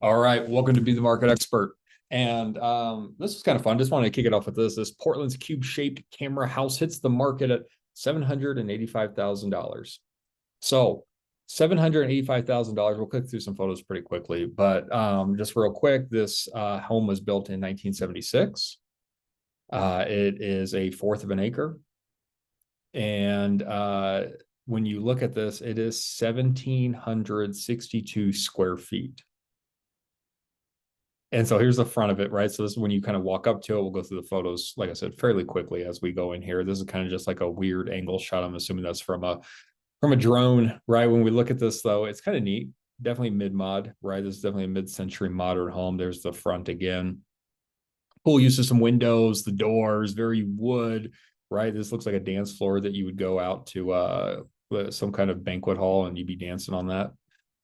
All right, welcome to Be the Market Expert. And this was kind of fun. Just wanted to kick it off with this. This Portland's cube-shaped camera house hits the market at $785,000. So $785,000. We'll click through some photos pretty quickly, but just real quick, this home was built in 1976. It is a fourth of an acre. And when you look at this, it is 1,762 square feet. And so here's the front of it, right? So this is when you kind of walk up to it. We'll go through the photos, like I said, fairly quickly as we go in here. This is kind of just like a weird angle shot. I'm assuming that's from a drone, right? When we look at this, though, it's kind of neat. Definitely mid-mod, right? This is definitely a mid-century modern home. There's the front again. Cool use of some windows, the doors, very wood, right? This looks like a dance floor that you would go out to some kind of banquet hall and you'd be dancing on that,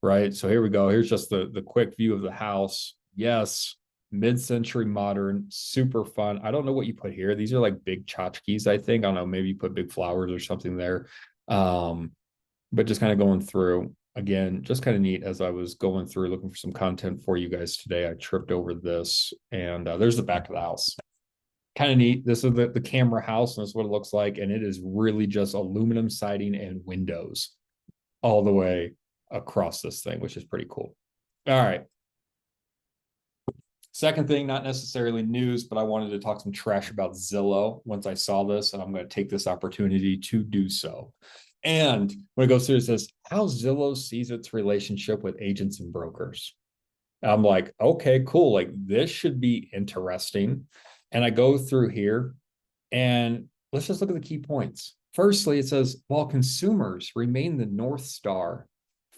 right? So here we go. Here's just the quick view of the house. Yes, mid-century modern, super fun. I don't know what you put here. These are like big tchotchkes, I think. I don't know, maybe you put big flowers or something there. But just kind of going through, again, just kind of neat as I was going through looking for some content for you guys today. I tripped over this, and there's the back of the house. Kind of neat. This is the camera house, and this is what it looks like. And it is really just aluminum siding and windows all the way across this thing, which is pretty cool. All right. Second thing, not necessarily news, but I wanted to talk some trash about Zillow once I saw this, and I'm going to take this opportunity to do so. And when it goes through, it says, how Zillow sees its relationship with agents and brokers. I'm like, okay, cool. Like, this should be interesting. And I go through here, and let's just look at the key points. Firstly, it says, while consumers remain the North Star,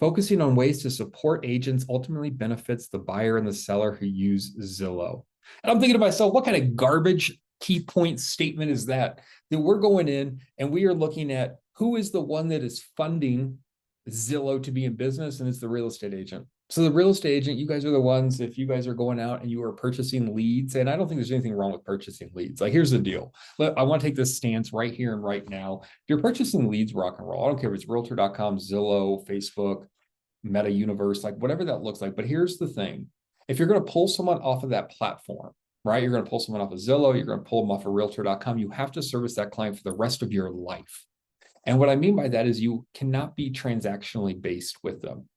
focusing on ways to support agents ultimately benefits the buyer and the seller who use Zillow. And I'm thinking to myself, what kind of garbage key point statement is that? That we're going in and we are looking at who is the one that is funding Zillow to be in business, and it's the real estate agent. So the real estate agent, you guys are the ones, if you guys are going out and you are purchasing leads, and I don't think there's anything wrong with purchasing leads. Like, here's the deal. I want to take this stance right here and right now. If you're purchasing leads, rock and roll. I don't care if it's realtor.com, Zillow, Facebook, Meta Universe, like whatever that looks like. But here's the thing. If you're going to pull someone off of that platform, right? You're going to pull someone off of Zillow, you're going to pull them off of realtor.com. You have to service that client for the rest of your life. And what I mean by that is you cannot be transactionally based with them.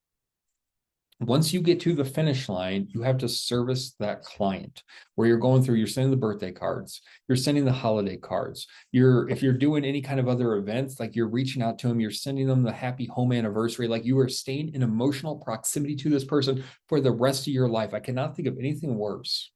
Once you get to the finish line, you have to service that client where you're going through, you're sending the birthday cards, you're sending the holiday cards. If you're doing any kind of other events, like you're reaching out to them, you're sending them the happy home anniversary, like you are staying in emotional proximity to this person for the rest of your life. I cannot think of anything worse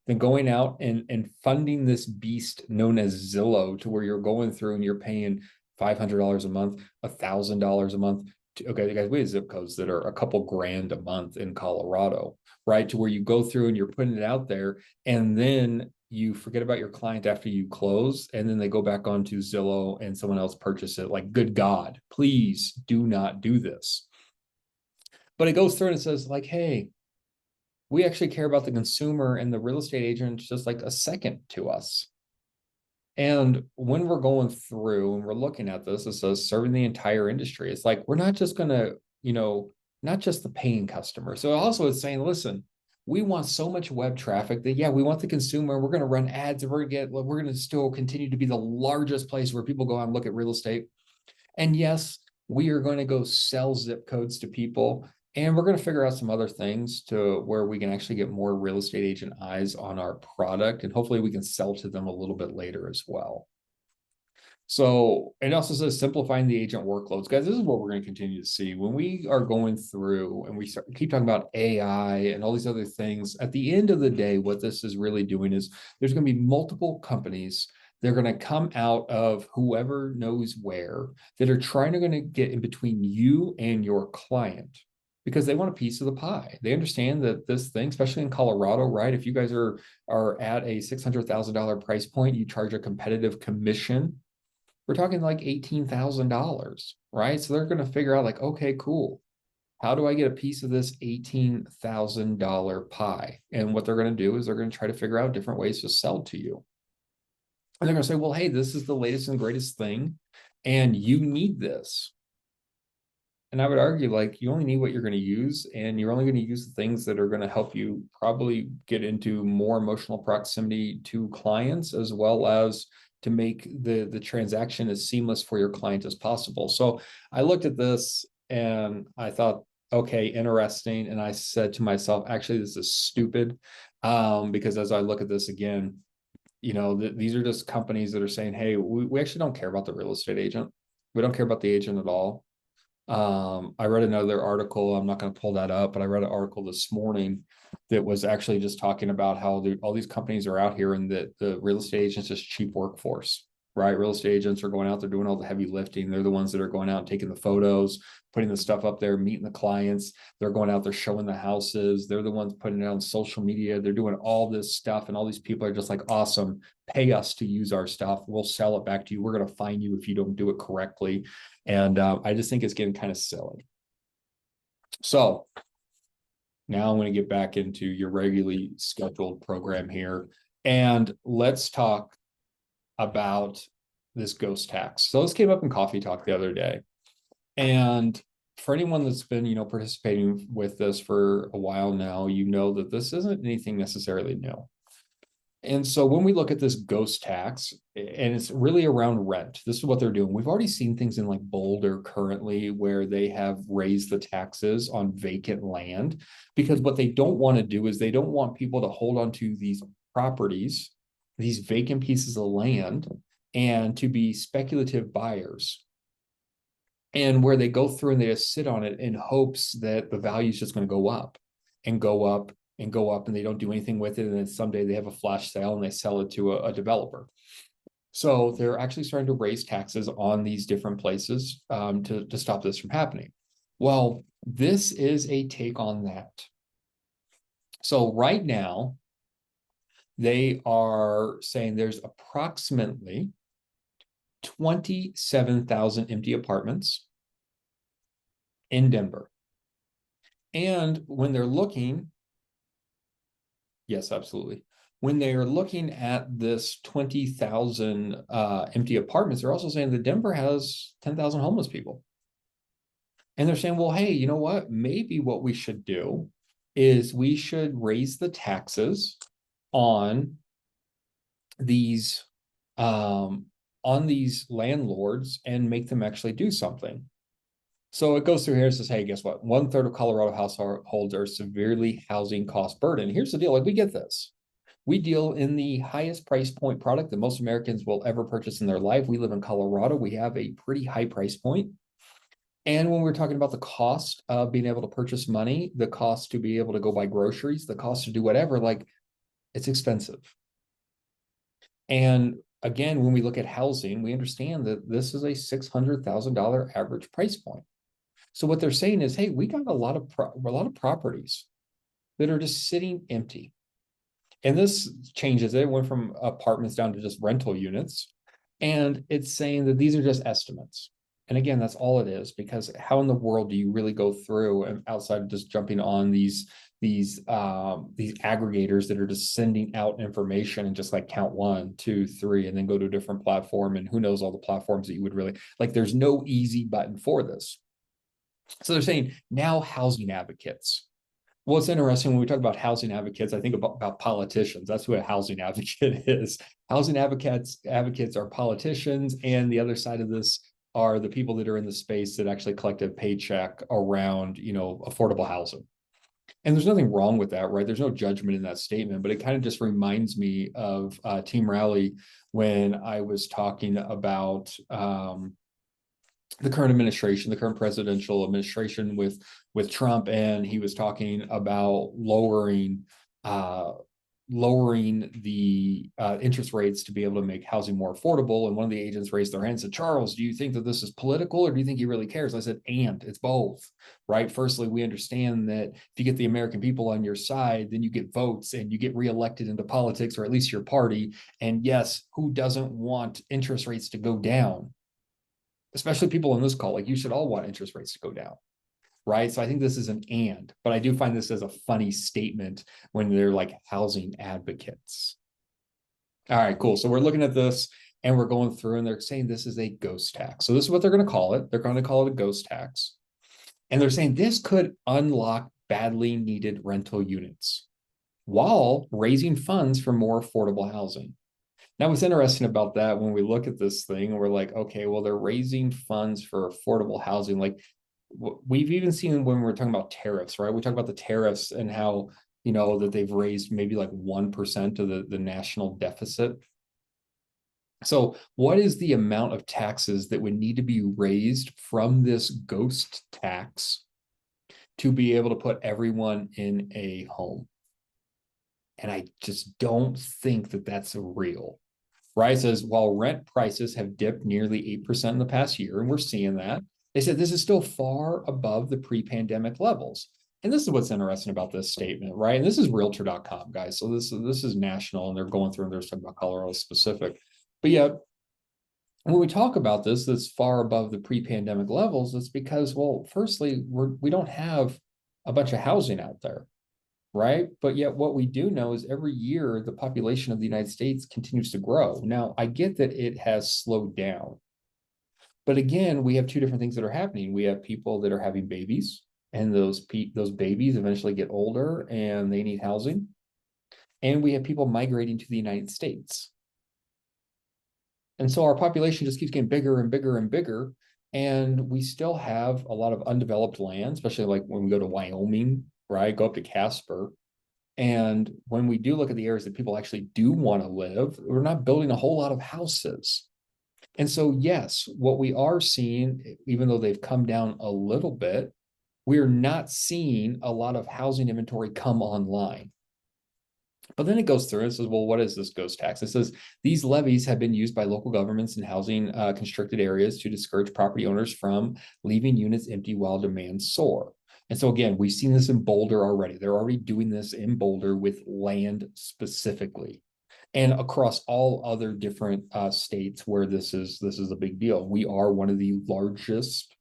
than going out and funding this beast known as Zillow, to where you're going through and you're paying $500 a month, $1,000 a month. Okay, guys, we have zip codes that are a couple grand a month in Colorado, right? To where you go through and you're putting it out there, and then you forget about your client after you close, and then they go back onto Zillow and someone else purchase it. Like, good God, please do not do this. But it goes through and it says, like, hey, we actually care about the consumer, and the real estate agent is just like a second to us. And when we're going through and we're looking at this, it says serving the entire industry. It's like, we're not just going to, not just the paying customer. So also it's saying, listen, we want so much web traffic that, yeah, we want the consumer. We're going to run ads, and we're going to still continue to be the largest place where people go out and look at real estate. And yes, we are going to go sell zip codes to people. And we're going to figure out some other things to where we can actually get more real estate agent eyes on our product. And hopefully we can sell to them a little bit later as well. So it also says simplifying the agent workloads. Guys, this is what we're going to continue to see. When we are going through and keep talking about AI and all these other things, at the end of the day, what this is really doing is there's going to be multiple companies. They're going to come out of whoever knows where, that are trying to get in between you and your client, because they want a piece of the pie. They understand that this thing, especially in Colorado, right? If you guys are at a $600,000 price point, you charge a competitive commission. We're talking like $18,000, right? So they're going to figure out like, okay, cool. How do I get a piece of this $18,000 pie? And what they're going to do is they're going to try to figure out different ways to sell to you. And they're going to say, well, hey, this is the latest and greatest thing, and you need this. And I would argue, like, you only need what you're going to use, and you're only going to use the things that are going to help you probably get into more emotional proximity to clients, as well as to make the transaction as seamless for your client as possible. So I looked at this and I thought, okay, interesting. And I said to myself, actually, this is stupid. Because as I look at this again, these are just companies that are saying, hey, we actually don't care about the real estate agent. We don't care about the agent at all. I read another article. I'm not going to pull that up, but I read an article this morning that was actually just talking about how all these companies are out here and that the real estate agents is cheap workforce, right? Real estate agents are going out, they're doing all the heavy lifting. They're the ones that are going out and taking the photos, putting the stuff up there, meeting the clients. They're going out, they're showing the houses. They're the ones putting it on social media. They're doing all this stuff. And all these people are just like, awesome, pay us to use our stuff. We'll sell it back to you. We're going to fine you if you don't do it correctly. And I just think it's getting kind of silly. So now I'm going to get back into your regularly scheduled program here. And let's talk about this ghost tax. So this came up in Coffee Talk the other day. And for anyone that's been, participating with this for a while now, that this isn't anything necessarily new. And so when we look at this ghost tax, and it's really around rent, this is what they're doing. We've already seen things in like Boulder currently where they have raised the taxes on vacant land, because what they don't want to do is they don't want people to hold on to these properties, these vacant pieces of land, and to be speculative buyers. And where they go through and they just sit on it in hopes that the value is just going to go up and go up and go up, and they don't do anything with it. And then someday they have a flash sale and they sell it to a developer. So they're actually starting to raise taxes on these different places to stop this from happening. Well, this is a take on that. So right now, they are saying there's approximately 27,000 empty apartments in Denver. And when they're looking, yes, absolutely. When they are looking at this 20,000 empty apartments, they're also saying that Denver has 10,000 homeless people. And they're saying, well, hey, you know what? Maybe what we should do is we should raise the taxes on these landlords and make them actually do something. So it goes through here and says, hey, guess what? 1/3 of Colorado households are severely housing cost burden. Here's the deal. Like, we get this. We deal in the highest price point product that most Americans will ever purchase in their life. We live in Colorado. We have a pretty high price point. And when we're talking about the cost of being able to purchase money, the cost to be able to go buy groceries, the cost to do whatever, like, it's expensive. And again, when we look at housing, we understand that this is a $600,000 average price point. So what they're saying is, hey, we got a lot of properties that are just sitting empty. And this changes it. It went from apartments down to just rental units. And it's saying that these are just estimates. And again, that's all it is, because how in the world do you really go through and outside of just jumping on these aggregators that are just sending out information and just like count 1, 2, 3, and then go to a different platform, and who knows all the platforms that you would really like. There's no easy button for this. So they're saying now housing advocates. Well, it's interesting when we talk about housing advocates, I think about politicians. That's what a housing advocate is. Housing advocates are politicians, and the other side of this are the people that are in the space that actually collect a paycheck around, affordable housing. And there's nothing wrong with that, right? There's no judgment in that statement, but it kind of just reminds me of Team Rally when I was talking about the current administration, the current presidential administration with Trump, and he was talking about lowering the interest rates to be able to make housing more affordable. And one of the agents raised their hand and said, Charles, do you think that this is political, or do you think he really cares? I said, and it's both, right? Firstly, we understand that if you get the American people on your side, then you get votes and you get reelected into politics, or at least your party. And yes, who doesn't want interest rates to go down? Especially people on this call, like, you should all want interest rates to go down, right? So I think this is an and, but I do find this as a funny statement when they're like housing advocates. All right, cool. So we're looking at this and we're going through, and they're saying this is a ghost tax. So this is what they're going to call it. They're going to call it a ghost tax. And they're saying this could unlock badly needed rental units while raising funds for more affordable housing. Now, what's interesting about that when we look at this thing, we're like, okay, well, they're raising funds for affordable housing. Like we've even seen when we're talking about tariffs, right? We talk about the tariffs and how, that they've raised maybe like 1% of the national deficit. So, what is the amount of taxes that would need to be raised from this ghost tax to be able to put everyone in a home? And I just don't think that that's real. Right? It says, while rent prices have dipped nearly 8% in the past year, and we're seeing that, they said this is still far above the pre-pandemic levels. And this is what's interesting about this statement, right? And this is realtor.com, guys. So this is national, and they're going through and they're talking about Colorado specific. But yet, when we talk about this, that's far above the pre-pandemic levels, it's because, well, firstly, we don't have a bunch of housing out there, right? But yet what we do know is every year the population of the United States continues to grow. Now, I get that it has slowed down. But again, we have two different things that are happening. We have people that are having babies, and those babies eventually get older and they need housing. And we have people migrating to the United States. And so our population just keeps getting bigger and bigger and bigger. And we still have a lot of undeveloped land, especially like when we go to Wyoming, right? Go up to Casper. And when we do look at the areas that people actually do want to live, we're not building a whole lot of houses. And so, yes, what we are seeing, even though they've come down a little bit, we're not seeing a lot of housing inventory come online. But then it goes through and says, well, what is this ghost tax? It says these levies have been used by local governments in housing constricted areas to discourage property owners from leaving units empty while demand soar. And so again, we've seen this in Boulder already. They're already doing this in Boulder with land specifically, and across all other different states where this is a big deal. We are one of the largest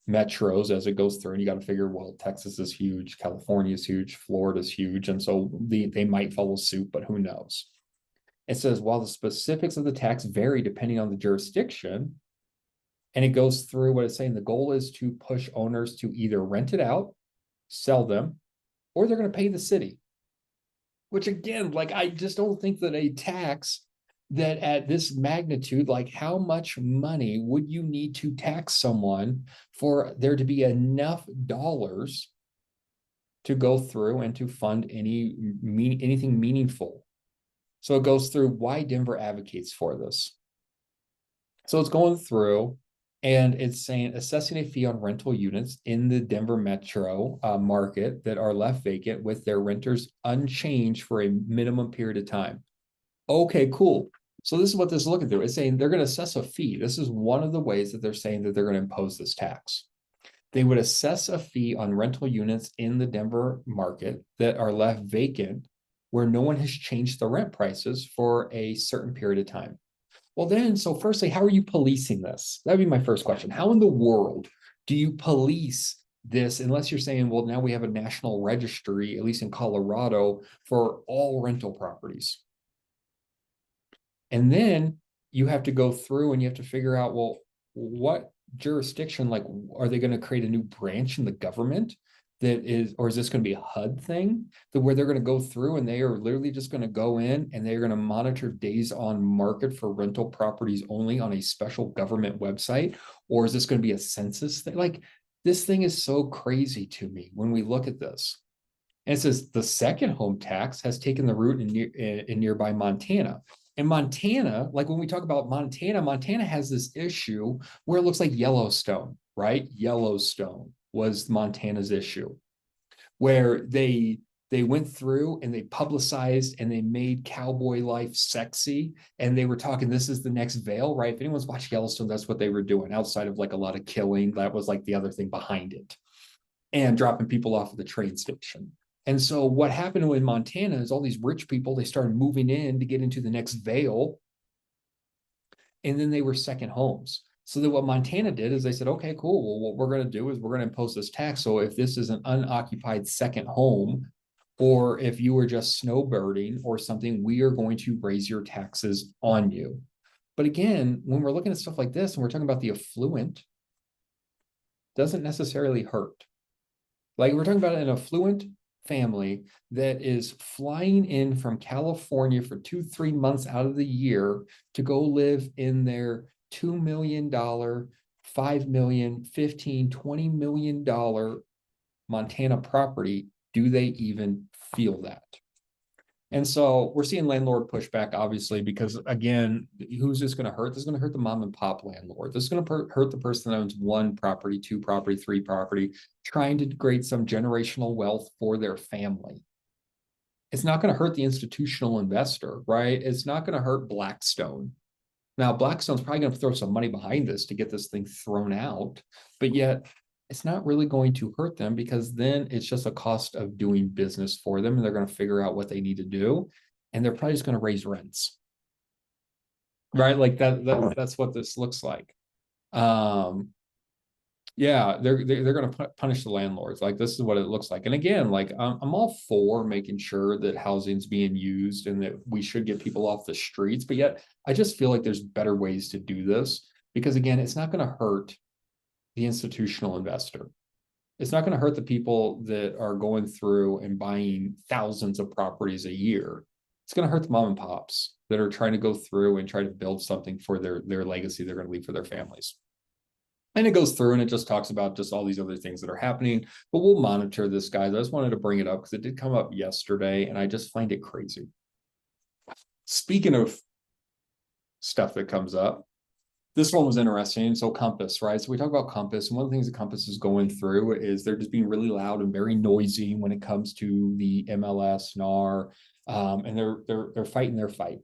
metros as it goes through, and you got to figure, well, Texas is huge, California is huge, Florida is huge, and so they might follow suit, but who knows? It says while the specifics of the tax vary depending on the jurisdiction, and it goes through what it's saying, the goal is to push owners to either rent it out, sell them, or they're going to pay the city. Which again, like I just don't think that a tax that at this magnitude, like how much money would you need to tax someone for there to be enough dollars to go through and to fund anything meaningful? So it goes through why Denver advocates for this. So it's going through and it's saying assessing a fee on rental units in the Denver metro market that are left vacant with their renters unchanged for a minimum period of time. Okay, cool. So this is what this is looking through. It's saying they're going to assess a fee. This is one of the ways that they're saying that they're going to impose this tax. They would assess a fee on rental units in the Denver market that are left vacant where no one has changed the rent prices for a certain period of time. Well, then, so firstly, how are you policing this? That'd be my first question. How in the world do you police this unless you're saying, well, now we have a national registry, at least in Colorado, for all rental properties? And then you have to go through and you have to figure out, well, what jurisdiction, like, are they going to create a new branch in the government that is, or is this going to be a HUD thing that where they're going to go through and they are literally just going to go in and they're going to monitor days on market for rental properties only on a special government website? Or is this going to be a census thing? Like, this thing is so crazy to me when we look at this. And it says the second home tax has taken the root in nearby Montana. And Montana, like when we talk about Montana, Montana has this issue where it looks like Yellowstone, right? Yellowstone was Montana's issue, where they went through and they publicized and they made cowboy life sexy. And they were talking, this is the next Vail, right? If anyone's watched Yellowstone, that's what they were doing outside of like a lot of killing. That was like the other thing behind it, and dropping people off at the train station. And so what happened in Montana is all these rich people, they started moving in to get into the next Vail. And then they were second homes. So then what Montana did is they said, okay, cool. Well, what we're going to do is we're going to impose this tax. So if this is an unoccupied second home, or if you were just snowbirding or something, we are going to raise your taxes on you. But again, when we're looking at stuff like this and we're talking about the affluent, doesn't necessarily hurt. Like we're talking about an affluent family that is flying in from California for 2, 3 months out of the year to go live in their $2 million, 5 million, 15, $20 million Montana property. Do they even feel that? And so we're seeing landlord pushback, obviously, because again, who's this going to hurt? This is going to hurt the mom and pop landlord. This is going to hurt the person that owns 1 property, 2 property, 3 property, trying to create some generational wealth for their family. It's not going to hurt the institutional investor, right? It's not going to hurt Blackstone. Now, Blackstone's probably going to throw some money behind this to get this thing thrown out, but yet it's not really going to hurt them because then it's just a cost of doing business for them and they're going to figure out what they need to do and they're probably just going to raise rents, right? Like that's what this looks like. Yeah, they're going to punish the landlords. Like this is what it looks like. And again, like I'm all for making sure that housing's being used and that we should get people off the streets, but yet I just feel like there's better ways to do this because again, it's not going to hurt the institutional investor. It's not going to hurt the people that are going through and buying thousands of properties a year. It's going to hurt the mom and pops that are trying to go through and try to build something for their legacy they're going to leave for their families. And it goes through and it just talks about just all these other things that are happening, but we'll monitor this, guys. I just wanted to bring it up because it did come up yesterday and I just find it crazy. Speaking of stuff that comes up, this one was interesting. So Compass, right? So we talk about Compass, and one of the things that Compass is going through is they're just being really loud and very noisy when it comes to the MLS, NAR, and they're fighting their fight.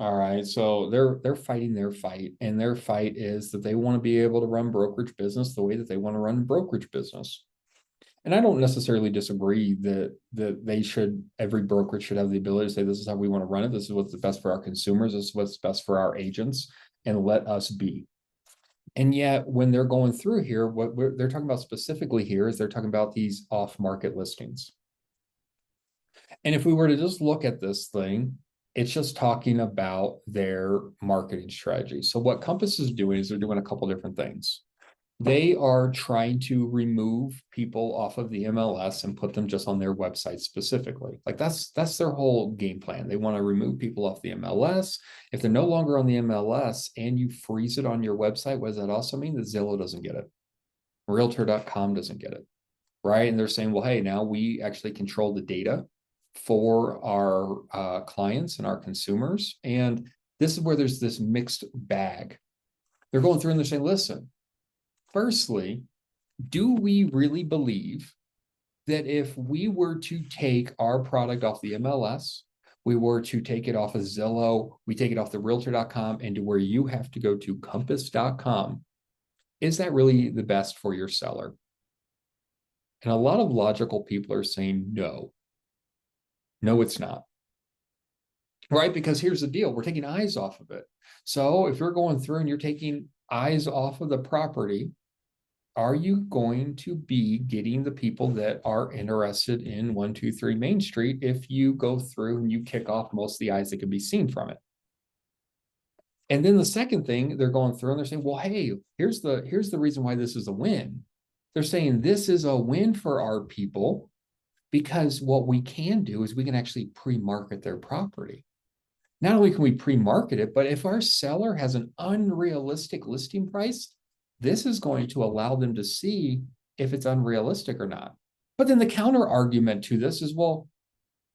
All right, so they're fighting their fight, and their fight is that they want to be able to run brokerage business the way that they want to run brokerage business. And I don't necessarily disagree that every brokerage should have the ability to say this is how we want to run it. This is what's the best for our consumers. This is what's best for our agents, and let us be. And yet, when they're going through here, what they're talking about specifically here is they're talking about these off-market listings. And if we were to just look at this thing, it's just talking about their marketing strategy. So what Compass is doing is they're doing a couple different things. They are trying to remove people off of the MLS and put them just on their website specifically. Like that's their whole game plan. They want to remove people off the MLS. If they're no longer on the MLS and you freeze it on your website, what does that also mean? That Zillow doesn't get it. Realtor.com doesn't get it, right? And they're saying, well, hey, now we actually control the data for our clients and our consumers. And this is where there's this mixed bag. They're going through and they're saying, listen, firstly, do we really believe that if we were to take our product off the MLS, we were to take it off of Zillow, we take it off the realtor.com and to where you have to go to compass.com, is that really the best for your seller? And a lot of logical people are saying no. No, it's not. Right? Because here's the deal. We're taking eyes off of it. So if you're going through and you're taking eyes off of the property, are you going to be getting the people that are interested in 123 Main Street if you go through and you kick off most of the eyes that can be seen from it? And then the second thing, they're going through and they're saying, well, hey, here's the reason why this is a win. They're saying this is a win for our people because what we can do is we can actually pre-market their property. Not only can we pre-market it, but if our seller has an unrealistic listing price, this is going to allow them to see if it's unrealistic or not. But then the counter argument to this is, well,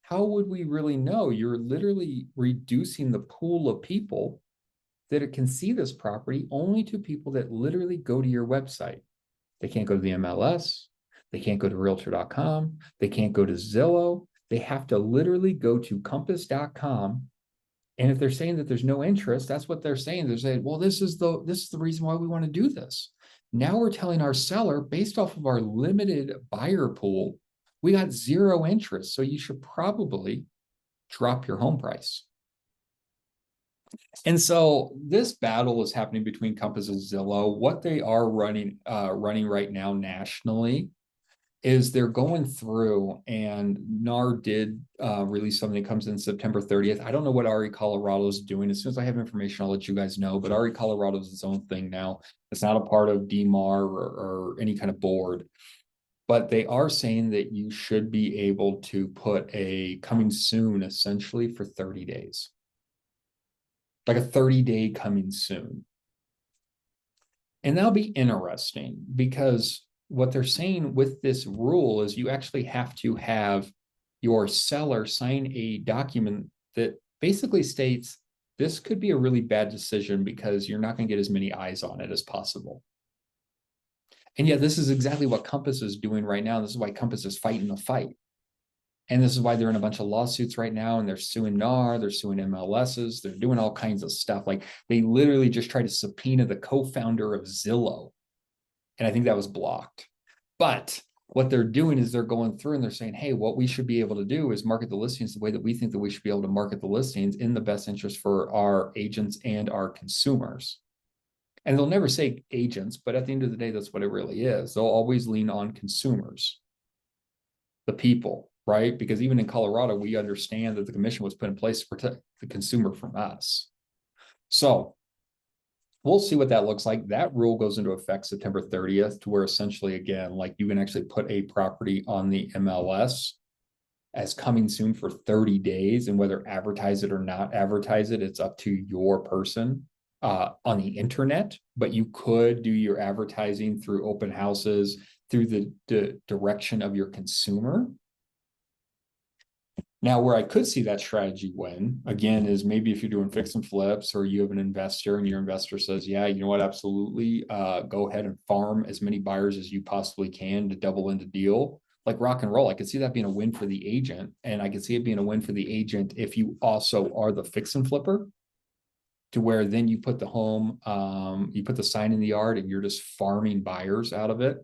how would we really know? You're literally reducing the pool of people that can see this property only to people that literally go to your website. They can't go to the MLS. They can't go to realtor.com. They can't go to Zillow. They have to literally go to compass.com. And if they're saying that there's no interest, that's what they're saying. They're saying, well, this is the reason why we want to do this. Now we're telling our seller, based off of our limited buyer pool, we got zero interest. So you should probably drop your home price. And so this battle is happening between Compass and Zillow. What they are running right now nationally is they're going through, and NAR did release something that comes in September 30th. I don't know what RE Colorado is doing. As soon as I have information, I'll let you guys know. But RE Colorado is its own thing now. It's not a part of DMAR or any kind of board. But they are saying that you should be able to put a coming soon essentially for 30 days. Like a 30-day coming soon. And that'll be interesting because what they're saying with this rule is you actually have to have your seller sign a document that basically states this could be a really bad decision because you're not going to get as many eyes on it as possible. And yet this is exactly what Compass is doing right now. This is why Compass is fighting the fight. And this is why they're in a bunch of lawsuits right now, and they're suing NAR, they're suing MLSs, they're doing all kinds of stuff. Like they literally just tried to subpoena the co-founder of Zillow. And I think that was blocked. But what they're doing is they're going through and they're saying, hey, what we should be able to do is market the listings the way that we think that we should be able to market the listings in the best interest for our agents and our consumers. And they'll never say agents, but at the end of the day, that's what it really is. They'll always lean on consumers, the people, right? Because even in Colorado, we understand that the commission was put in place to protect the consumer from us. So we'll see what that looks like. That rule goes into effect September 30th, to where essentially, again, like you can actually put a property on the MLS as coming soon for 30 days, and whether advertise it or not advertise it, it's up to your person on the internet. But you could do your advertising through open houses, through the direction of your consumer. Now, where I could see that strategy win, again, is maybe if you're doing fix and flips, or you have an investor and your investor says, yeah, you know what, absolutely, go ahead and farm as many buyers as you possibly can to double into deal. Like rock and roll, I could see that being a win for the agent. And I could see it being a win for the agent if you also are the fix and flipper, to where then you put the home, you put the sign in the yard and you're just farming buyers out of it.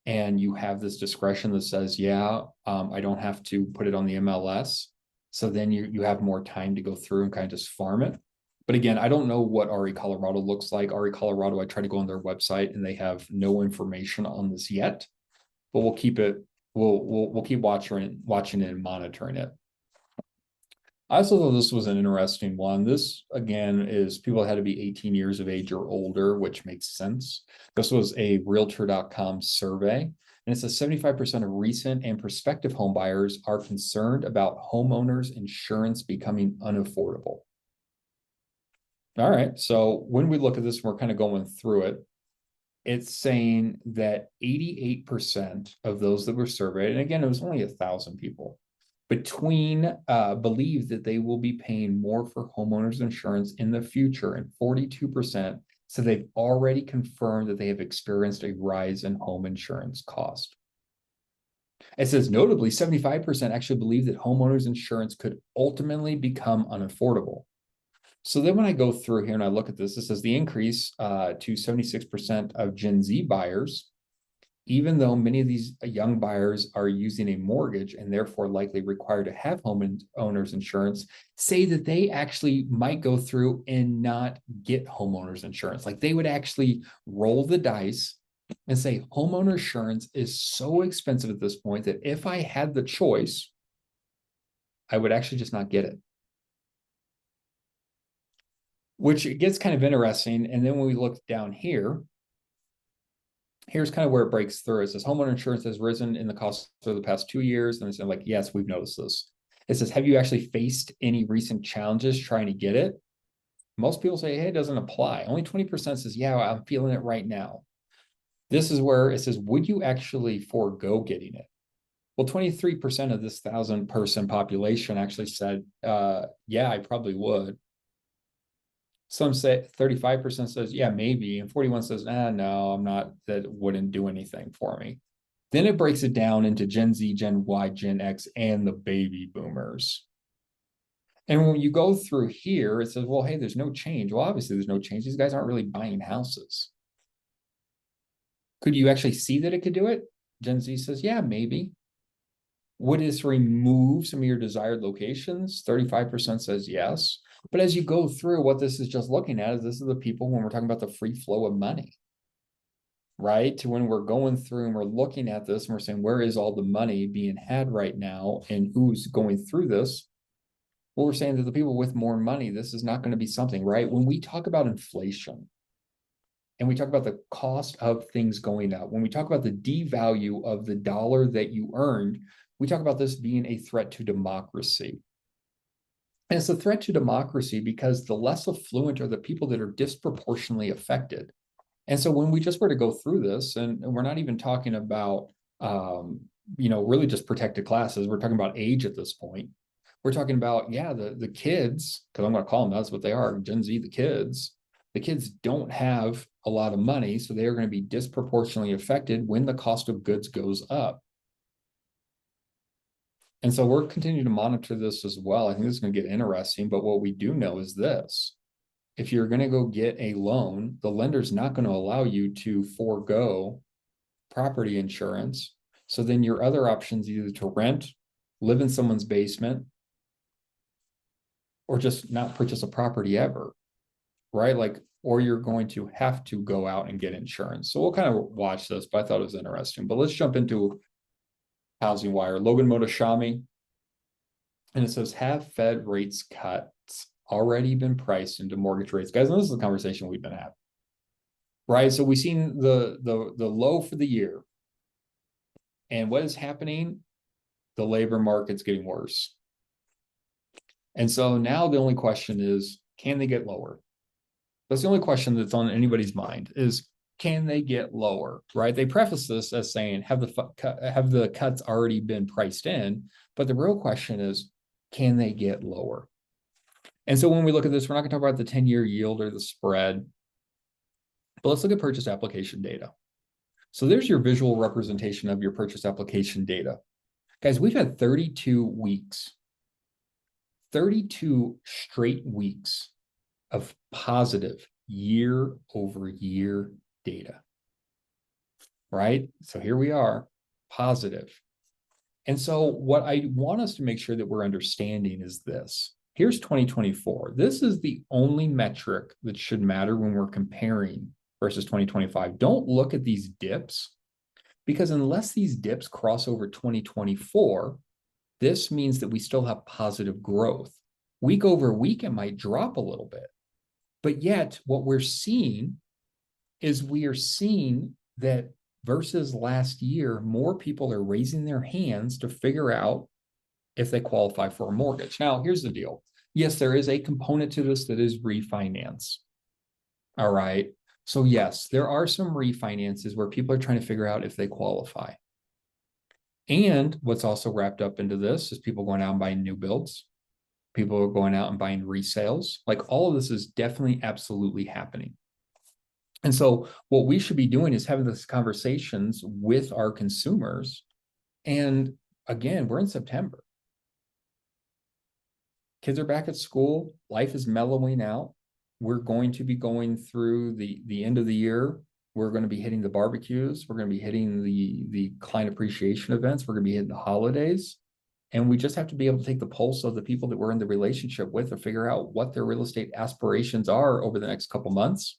And you have this discretion that says, yeah, I don't have to put it on the MLS. So then you have more time to go through and kind of just farm it. But again, I don't know what RE Colorado looks like. RE Colorado, I try to go on their website and they have no information on this yet. But we'll keep it, we'll keep watching it and monitoring it. I also thought this was an interesting one. This, again, is people had to be 18 years of age or older, which makes sense. This was a Realtor.com survey, and it says 75% of recent and prospective home buyers are concerned about homeowners insurance becoming unaffordable. All right, so when we look at this, we're kind of going through it. It's saying that 88% of those that were surveyed, and again, it was only 1,000 people, believe that they will be paying more for homeowners insurance in the future, and 42% so they've already confirmed that they have experienced a rise in home insurance cost. It says notably 75% actually believe that homeowners insurance could ultimately become unaffordable. So then when I go through here and I look at this, it says the increase to 76% of Gen Z buyers, even though many of these young buyers are using a mortgage and therefore likely required to have homeowners insurance, say that they actually might go through and not get homeowners insurance. Like they would actually roll the dice and say homeowner insurance is so expensive at this point that if I had the choice, I would actually just not get it. Which it gets kind of interesting. And then when we look down here, here's kind of where it breaks through. It says homeowner insurance has risen in the cost for the past 2 years. And it's like, yes, we've noticed this. It says, have you actually faced any recent challenges trying to get it? Most people say, hey, it doesn't apply. Only 20% says, yeah, I'm feeling it right now. This is where it says, would you actually forego getting it? Well, 23% of this 1,000-person population actually said, yeah, I probably would. Some say 35% says, yeah, maybe. And 41 says, no, I'm not, that wouldn't do anything for me. Then it breaks it down into Gen Z, Gen Y, Gen X, and the baby boomers. And when you go through here, it says, well, hey, there's no change. Well, obviously there's no change. These guys aren't really buying houses. Could you actually see that it could do it? Gen Z says, yeah, maybe. Would this remove some of your desired locations? 35% says yes. But as you go through, what this is just looking at is this is the people when we're talking about the free flow of money, right? To when we're going through and we're looking at this and we're saying, where is all the money being had right now and who's going through this? Well, we're saying that the people with more money, this is not going to be something, right? When we talk about inflation, and we talk about the cost of things going up, when we talk about the devalue of the dollar that you earned, we talk about this being a threat to democracy. And it's a threat to democracy because the less affluent are the people that are disproportionately affected. And so when we just were to go through this, and we're not even talking about, really just protected classes, we're talking about age at this point. We're talking about, the kids, because I'm going to call them, that's what they are, Gen Z, the kids. The kids don't have a lot of money, so they are going to be disproportionately affected when the cost of goods goes up. And so we're continuing to monitor this as well. I think this is going to get interesting, but what we do know is this. If you're going to go get a loan, the lender's not going to allow you to forego property insurance. So then your other options either to rent, live in someone's basement, or just not purchase a property ever, right? Or you're going to have to go out and get insurance. So we'll kind of watch this, but I thought it was interesting. But let's jump into Housing Wire. Logan Motoshami, and it says, have Fed rates cuts already been priced into mortgage rates? Guys, this is the conversation we've been having, right? So we've seen the low for the year. And what is happening? The labor market's getting worse. And so now the only question is, can they get lower? That's the only question that's on anybody's mind is, can they get lower, right? They preface this as saying, have the cuts already been priced in? But the real question is, can they get lower? And so when we look at this, we're not going to talk about the 10-year yield or the spread, but let's look at purchase application data. So there's your visual representation of your purchase application data. Guys, we've had 32 straight weeks of positive year-over-year data, right? So here we are, positive. And so what I want us to make sure that we're understanding is this. Here's 2024. This is the only metric that should matter when we're comparing versus 2025. Don't look at these dips, because unless these dips cross over 2024, this means that we still have positive growth. Week over week, it might drop a little bit. But yet, what we're seeing is that versus last year, more people are raising their hands to figure out if they qualify for a mortgage. Now, here's the deal. Yes, there is a component to this that is refinance. All right. So yes, there are some refinances where people are trying to figure out if they qualify. And what's also wrapped up into this is people going out and buying new builds. People are going out and buying resales. Like, all of this is definitely absolutely happening. And so what we should be doing is having these conversations with our consumers. And again, we're in September. Kids are back at school. Life is mellowing out. We're going to be going through the end of the year. We're going to be hitting the barbecues. We're going to be hitting the client appreciation events. We're going to be hitting the holidays. And we just have to be able to take the pulse of the people that we're in the relationship with to figure out what their real estate aspirations are over the next couple months,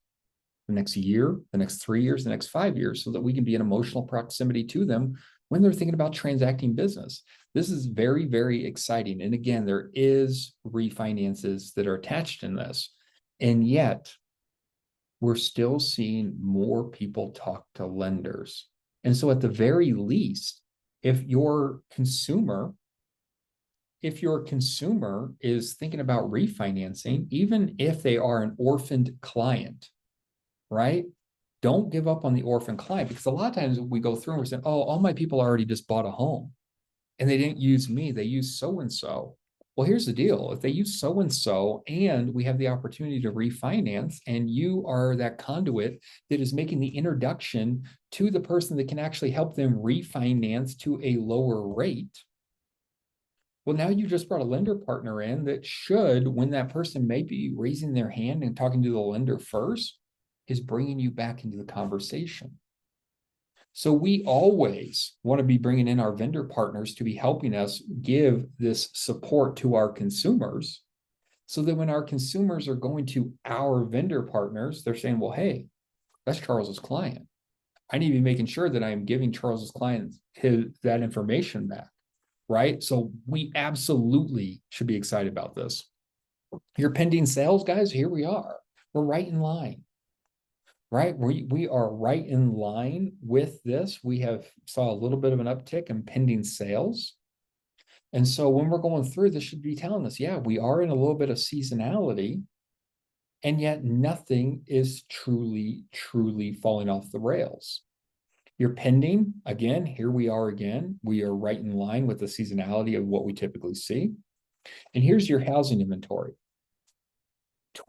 the next year, the next 3 years, the next 5 years, so that we can be in emotional proximity to them when they're thinking about transacting business. This is very, very exciting. And again, there is refinances that are attached in this. And yet, we're still seeing more people talk to lenders. And so at the very least, if your consumer is thinking about refinancing, even if they are an orphaned client, right? Don't give up on the orphan client, because a lot of times we go through and we're saying, oh, all my people already just bought a home and they didn't use me, they used so-and-so. Well, here's the deal. If they use so-and-so and we have the opportunity to refinance, and you are that conduit that is making the introduction to the person that can actually help them refinance to a lower rate, well, now you just brought a lender partner in that should, when that person may be raising their hand and talking to the lender first, is bringing you back into the conversation. So we always want to be bringing in our vendor partners to be helping us give this support to our consumers, so that when our consumers are going to our vendor partners, they're saying, well, hey, that's Charles's client. I need to be making sure that I'm giving Charles's client that information back, right? So we absolutely should be excited about this. Your pending sales, guys, here we are. We're right in line. right? We are right in line with this. We have saw a little bit of an uptick in pending sales. And so when we're going through, this should be telling us, yeah, we are in a little bit of seasonality, and yet nothing is truly falling off the rails. Your pending, again, here we are again. We are right in line with the seasonality of what we typically see. And here's your housing inventory.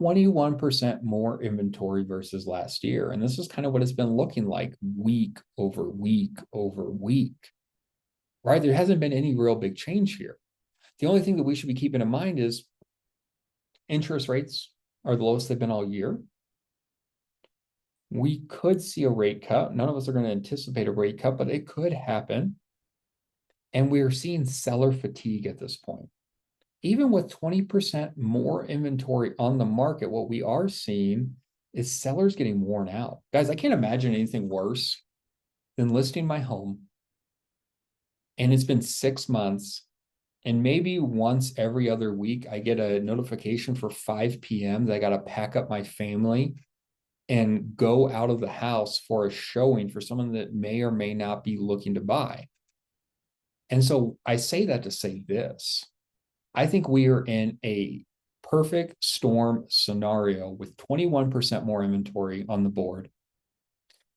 21% more inventory versus last year. And this is kind of what it's been looking like week over week over week, right? There hasn't been any real big change here. The only thing that we should be keeping in mind is interest rates are the lowest they've been all year. We could see a rate cut. None of us are going to anticipate a rate cut, but it could happen. And we're seeing seller fatigue at this point. Even with 20% more inventory on the market, what we are seeing is sellers getting worn out. Guys, I can't imagine anything worse than listing my home and it's been 6 months, and maybe once every other week I get a notification for 5 p.m. that I got to pack up my family and go out of the house for a showing for someone that may or may not be looking to buy. And so I say that to say this. I think we are in a perfect storm scenario with 21% more inventory on the board.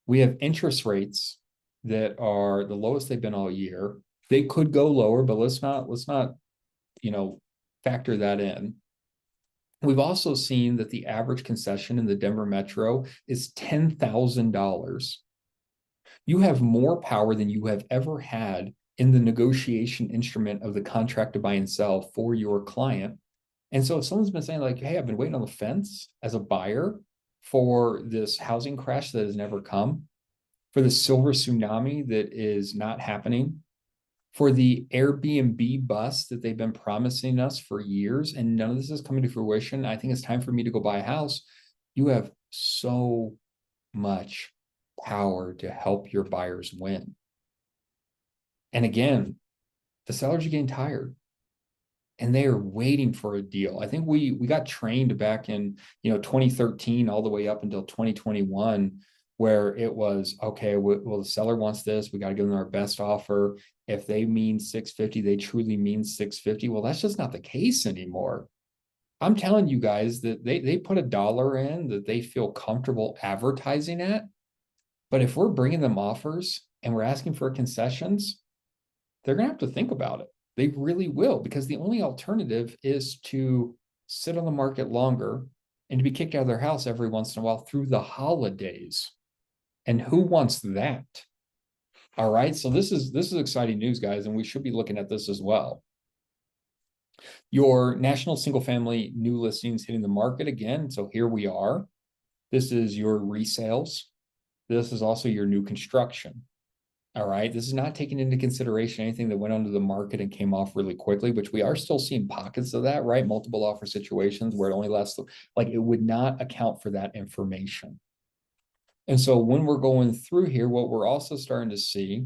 We have interest rates that are the lowest they've been all year. They could go lower, but let's not, factor that in. We've also seen that the average concession in the Denver metro is $10,000. You have more power than you have ever had in the negotiation instrument of the contract to buy and sell for your client. And so if someone's been saying like, hey, I've been waiting on the fence as a buyer for this housing crash that has never come, for the silver tsunami that is not happening, for the Airbnb bust that they've been promising us for years, and none of this is coming to fruition, I think it's time for me to go buy a house. You have so much power to help your buyers win. And again, the sellers are getting tired and they are waiting for a deal. I think we got trained back in 2013 all the way up until 2021, where it was, okay, well, the seller wants this, we got to give them our best offer. If they mean 650, they truly mean 650. Well, that's just not the case anymore. I'm telling you guys that they put a dollar in that they feel comfortable advertising at. But if we're bringing them offers and we're asking for concessions, they're going to have to think about it. They really will, because the only alternative is to sit on the market longer and to be kicked out of their house every once in a while through the holidays. And who wants that? All right. So this is exciting news, guys, and we should be looking at this as well. Your national single family new listings hitting the market again. So here we are. This is your resales. This is also your new construction. All right. This is not taking into consideration anything that went onto the market and came off really quickly, which we are still seeing pockets of that, right? Multiple offer situations where it only lasts, like it would not account for that information. And so when we're going through here, what we're also starting to see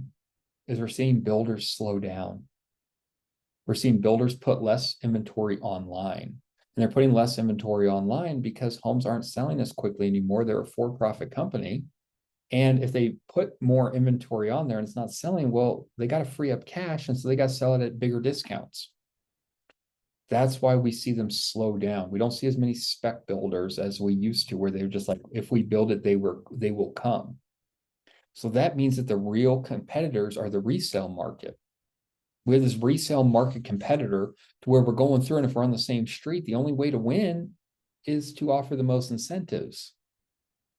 is we're seeing builders slow down. We're seeing builders put less inventory online. And they're putting less inventory online because homes aren't selling as quickly anymore. They're a for-profit company. And if they put more inventory on there and it's not selling, well, they got to free up cash. And so they got to sell it at bigger discounts. That's why we see them slow down. We don't see as many spec builders as we used to, where they're just like, if we build it, they will come. So that means that the real competitors are the resale market. We have this resale market competitor to where we're going through, and if we're on the same street, the only way to win is to offer the most incentives.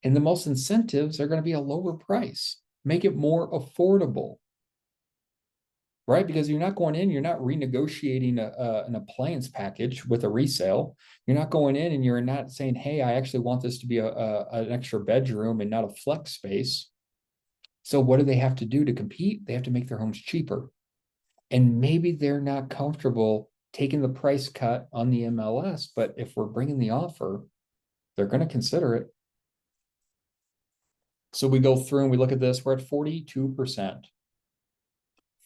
And the most incentives are going to be a lower price, make it more affordable, right? Because you're not going in, you're not renegotiating an appliance package with a resale. You're not going in and you're not saying, hey, I actually want this to be an extra bedroom and not a flex space. So what do they have to do to compete? They have to make their homes cheaper. And maybe they're not comfortable taking the price cut on the MLS, but if we're bringing the offer, they're going to consider it. So we go through and we look at this, we're at 42%.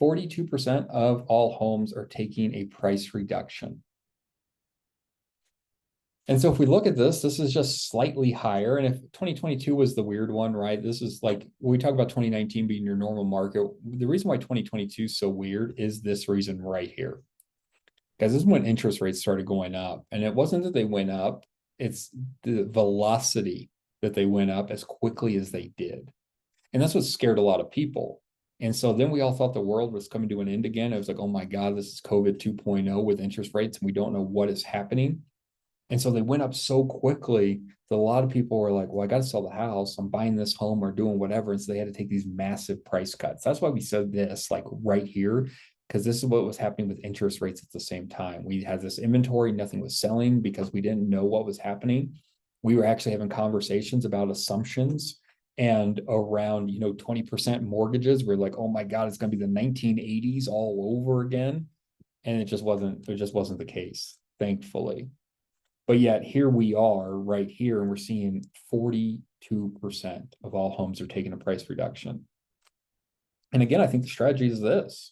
42% of all homes are taking a price reduction. And so if we look at this, this is just slightly higher. And if 2022 was the weird one, right? This is like, when we talk about 2019 being your normal market, the reason why 2022 is so weird is this reason right here. Guys, this is when interest rates started going up. And it wasn't that they went up, it's the velocity that they went up as quickly as they did. And that's what scared a lot of people. And so then we all thought the world was coming to an end again. It was like, oh my God, this is COVID 2.0 with interest rates, and we don't know what is happening. And so they went up so quickly that a lot of people were like, well, I got to sell the house. I'm buying this home or doing whatever. And so they had to take these massive price cuts. That's why we said this like right here, because this is what was happening with interest rates at the same time. We had this inventory, nothing was selling because we didn't know what was happening. We were actually having conversations about assumptions and around, 20% mortgages. We're like, oh my God, it's going to be the 1980s all over again. And it just wasn't the case, thankfully. But yet here we are right here, and we're seeing 42% of all homes are taking a price reduction. And again, I think the strategy is this.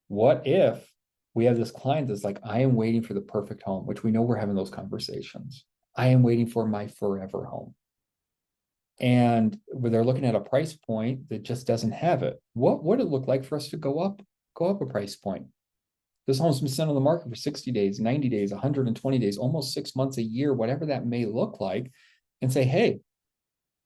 What if we have this client that's like, I am waiting for the perfect home, which we know we're having those conversations. I am waiting for my forever home. And they're looking at a price point that just doesn't have it. What would it look like for us to go up a price point? This home's been sitting on the market for 60 days, 90 days, 120 days, almost 6 months, a year, whatever that may look like, and say, hey,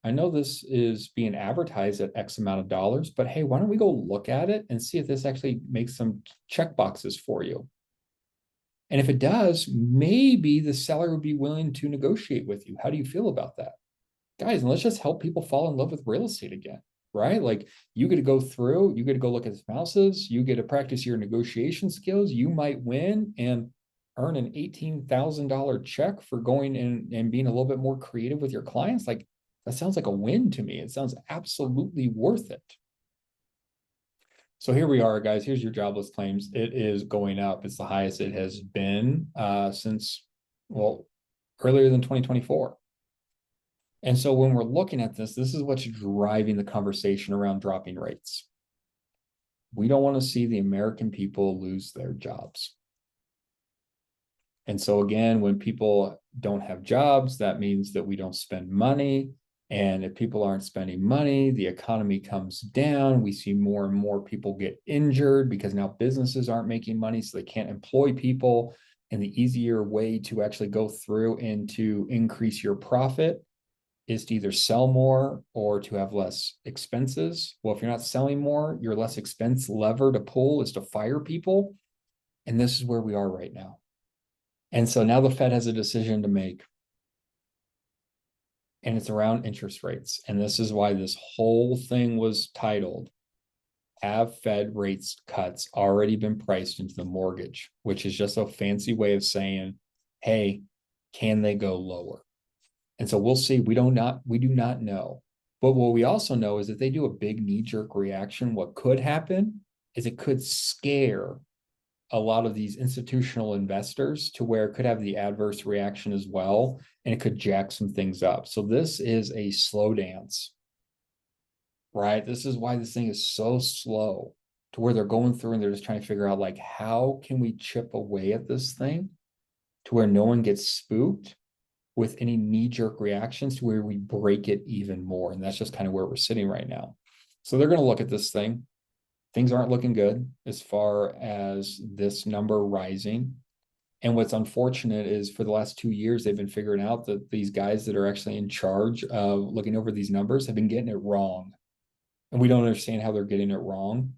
I know this is being advertised at X amount of dollars, but hey, why don't we go look at it and see if this actually makes some check boxes for you? And if it does, maybe the seller would be willing to negotiate with you. How do you feel about that? Guys, and let's just help people fall in love with real estate again, right? Like you get to go through, you get to go look at the houses, you get to practice your negotiation skills. You might win and earn an $18,000 check for going in and being a little bit more creative with your clients. Like that sounds like a win to me. It sounds absolutely worth it. So here we are, guys. Here's your jobless claims. It is going up. It's the highest it has been since, well, earlier than 2024. And so when we're looking at this, this is what's driving the conversation around dropping rates. We don't want to see the American people lose their jobs. And so again, when people don't have jobs, that means that we don't spend money. And if people aren't spending money, the economy comes down. We see more and more people get injured because now businesses aren't making money, so they can't employ people. And the easier way to actually go through and to increase your profit is to either sell more or to have less expenses. Well, if you're not selling more, your less expense lever to pull is to fire people. And this is where we are right now. And so now the Fed has a decision to make. And it's around interest rates. And this is why this whole thing was titled, Have Fed Rates Cuts Already Been Priced into the Mortgage? Which is just a fancy way of saying, hey, can they go lower? And so we'll see. We do not know. But what we also know is that they do a big knee-jerk reaction. What could happen is it could scare a lot of these institutional investors to where it could have the adverse reaction as well, and it could jack some things up. So this is a slow dance, right? This is why this thing is so slow, to where they're going through and they're just trying to figure out, like, how can we chip away at this thing to where no one gets spooked with any knee-jerk reactions, to where we break it even more. And that's just kind of where we're sitting right now. So they're going to look at this thing. Things aren't looking good as far as this number rising. And what's unfortunate is for the last 2 years, they've been figuring out that these guys that are actually in charge of looking over these numbers have been getting it wrong. And we don't understand how they're getting it wrong.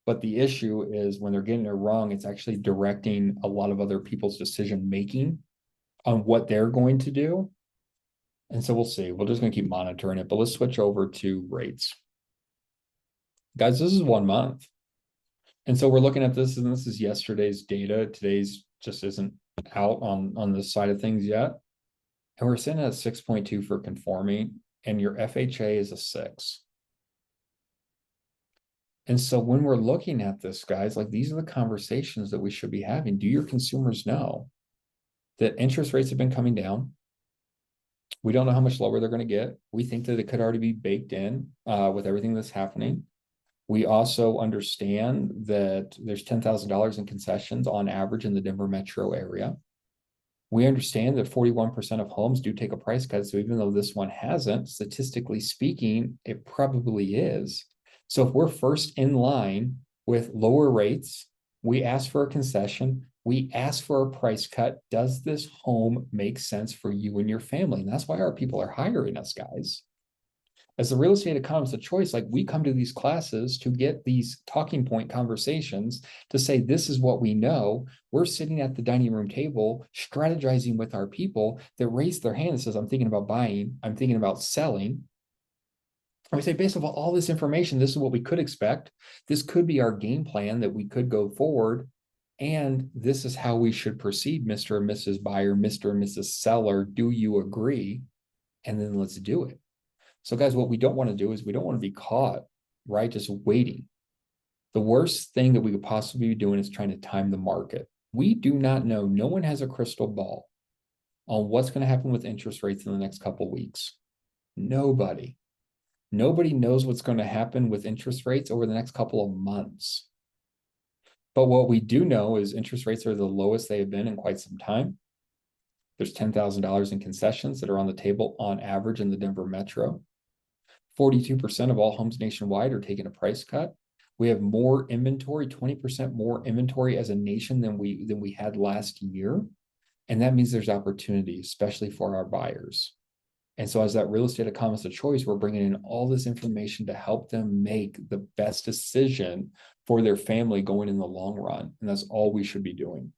But the issue is when they're getting it wrong, it's actually directing a lot of other people's decision-making on what they're going to do. And so we'll see. We're just going to keep monitoring it. But let's switch over to rates. Guys, this is 1 month. And so we're looking at this, and this is yesterday's data. Today's just isn't out on this side of things yet. And we're sitting at 6.2 for conforming, and your FHA is a 6. And so when we're looking at this, guys, like these are the conversations that we should be having. Do your consumers know that interest rates have been coming down? We don't know how much lower they're going to get. We think that it could already be baked in with everything that's happening. We also understand that there's $10,000 in concessions on average in the Denver metro area. We understand that 41% of homes do take a price cut. So even though this one hasn't, statistically speaking, it probably is. So if we're first in line with lower rates, we ask for a concession, we ask for a price cut. Does this home make sense for you and your family? And that's why our people are hiring us, guys. As the real estate economist of choice, like we come to these classes to get these talking point conversations to say, this is what we know. We're sitting at the dining room table, strategizing with our people that raise their hand and says, I'm thinking about buying, I'm thinking about selling. And we say, based on all this information, this is what we could expect. This could be our game plan that we could go forward. And this is how we should proceed, Mr. and Mrs. Buyer, Mr. and Mrs. Seller. Do you agree? And then let's do it. So guys, what we don't want to do is we don't want to be caught, right? Just waiting. The worst thing that we could possibly be doing is trying to time the market. We do not know. No one has a crystal ball on what's going to happen with interest rates in the next couple of weeks. Nobody. Nobody knows what's going to happen with interest rates over the next couple of months. But what we do know is interest rates are the lowest they have been in quite some time. There's $10,000 in concessions that are on the table on average in the Denver metro. 42% of all homes nationwide are taking a price cut. We have more inventory, 20% more inventory as a nation than we had last year. And that means there's opportunity, especially for our buyers. And so as that real estate economist of choice, we're bringing in all this information to help them make the best decision for their family going in the long run. And that's all we should be doing.